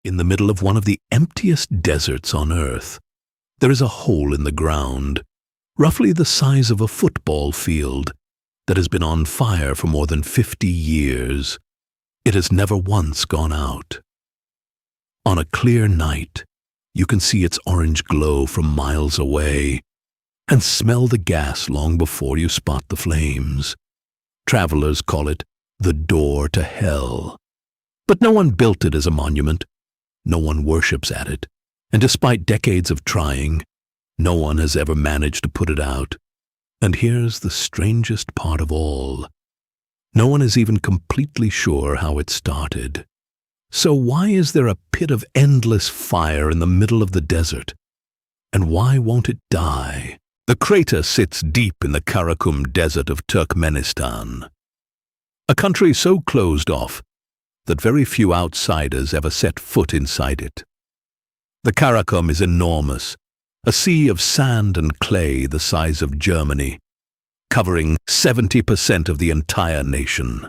In the middle of one of the emptiest deserts on Earth, there is a hole in the ground, roughly the size of a football field, that has been on fire for more than 50 years. It has never once gone out. On a clear night, you can see its orange glow from miles away and smell the gas long before you spot the flames. Travelers call it the door to hell. But no one built it as a monument. No one worships at it. And despite decades of trying, no one has ever managed to put it out. And here's the strangest part of all. No one is even completely sure how it started. So why is there a pit of endless fire in the middle of the desert? And why won't it die? The crater sits deep in the Karakum Desert of Turkmenistan, a country so closed off that very few outsiders ever set foot inside it. The Karakum is enormous, a sea of sand and clay the size of Germany, covering 70% of the entire nation.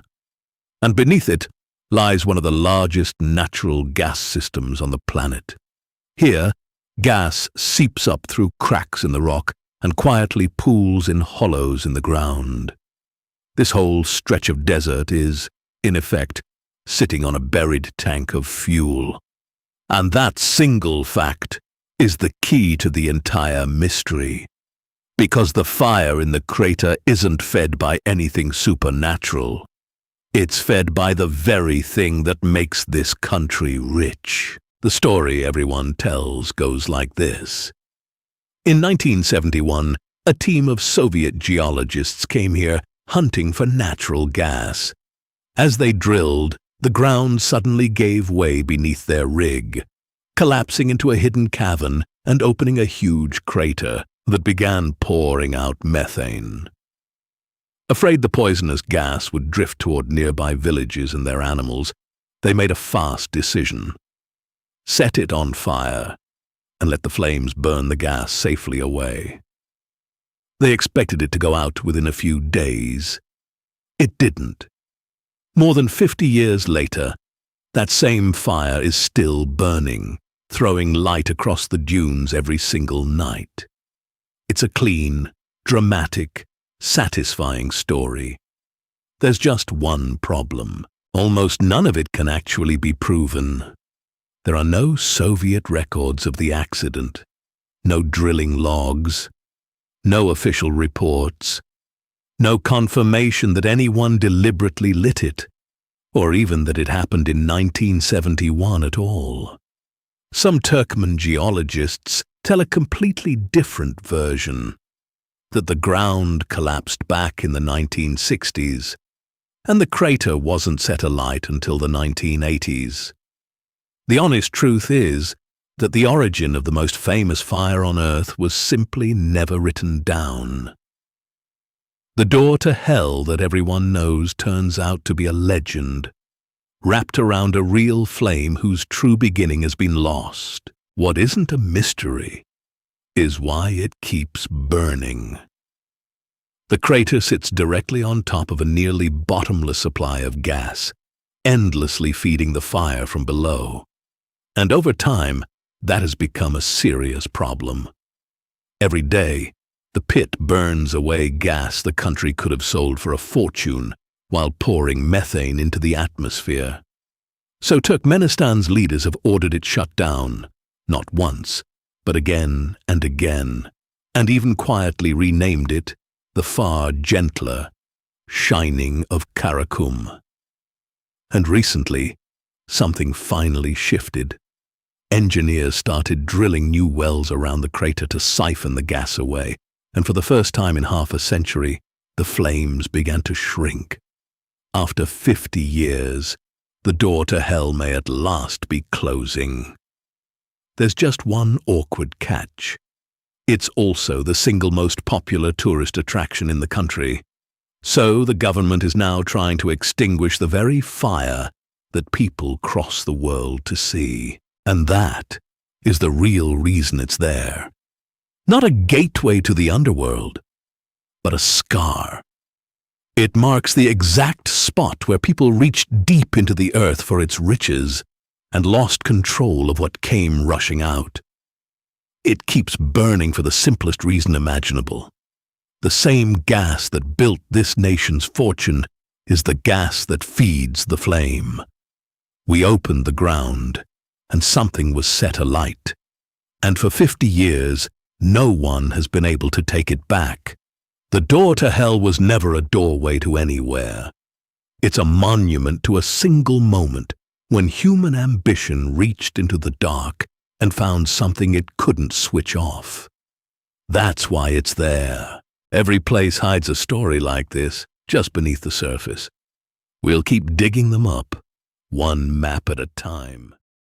And beneath it lies one of the largest natural gas systems on the planet. Here, gas seeps up through cracks in the rock and quietly pools in hollows in the ground. This whole stretch of desert is, in effect, sitting on a buried tank of fuel. And that single fact is the key to the entire mystery. Because the fire in the crater isn't fed by anything supernatural. It's fed by the very thing that makes this country rich. The story everyone tells goes like this. In 1971, a team of Soviet geologists came here hunting for natural gas. As they drilled, the ground suddenly gave way beneath their rig, collapsing into a hidden cavern and opening a huge crater that began pouring out methane. Afraid the poisonous gas would drift toward nearby villages and their animals, they made a fast decision. Set it on fire and let the flames burn the gas safely away. They expected it to go out within a few days. It didn't. More than 50 years later, that same fire is still burning, throwing light across the dunes every single night. It's a clean, dramatic, satisfying story. There's just one problem. Almost none of it can actually be proven. There are no Soviet records of the accident, no drilling logs, no official reports, no confirmation that anyone deliberately lit it, or even that it happened in 1971 at all. Some Turkmen geologists tell a completely different version, that the ground collapsed back in the 1960s, and the crater wasn't set alight until the 1980s. The honest truth is that the origin of the most famous fire on Earth was simply never written down. The door to hell that everyone knows turns out to be a legend, wrapped around a real flame whose true beginning has been lost. What isn't a mystery is why it keeps burning. The crater sits directly on top of a nearly bottomless supply of gas, endlessly feeding the fire from below. And over time, that has become a serious problem. Every day, the pit burns away gas the country could have sold for a fortune while pouring methane into the atmosphere. So Turkmenistan's leaders have ordered it shut down, not once, but again and again, and even quietly renamed it the far gentler Shining of Karakum. And recently, something finally shifted. Engineers started drilling new wells around the crater to siphon the gas away, and for the first time in half a century, the flames began to shrink. After 50 years, the door to hell may at last be closing. There's just one awkward catch. It's also the single most popular tourist attraction in the country. So the government is now trying to extinguish the very fire that people cross the world to see. And that is the real reason it's there. Not a gateway to the underworld, but a scar. It marks the exact spot where people reached deep into the earth for its riches, and lost control of what came rushing out. It keeps burning for the simplest reason imaginable. The same gas that built this nation's fortune is the gas that feeds the flame. We opened the ground, and something was set alight. And for 50 years, no one has been able to take it back. The door to hell was never a doorway to anywhere. It's a monument to a single moment when human ambition reached into the dark and found something it couldn't switch off. That's why it's there. Every place hides a story like this, just beneath the surface. We'll keep digging them up, one map at a time.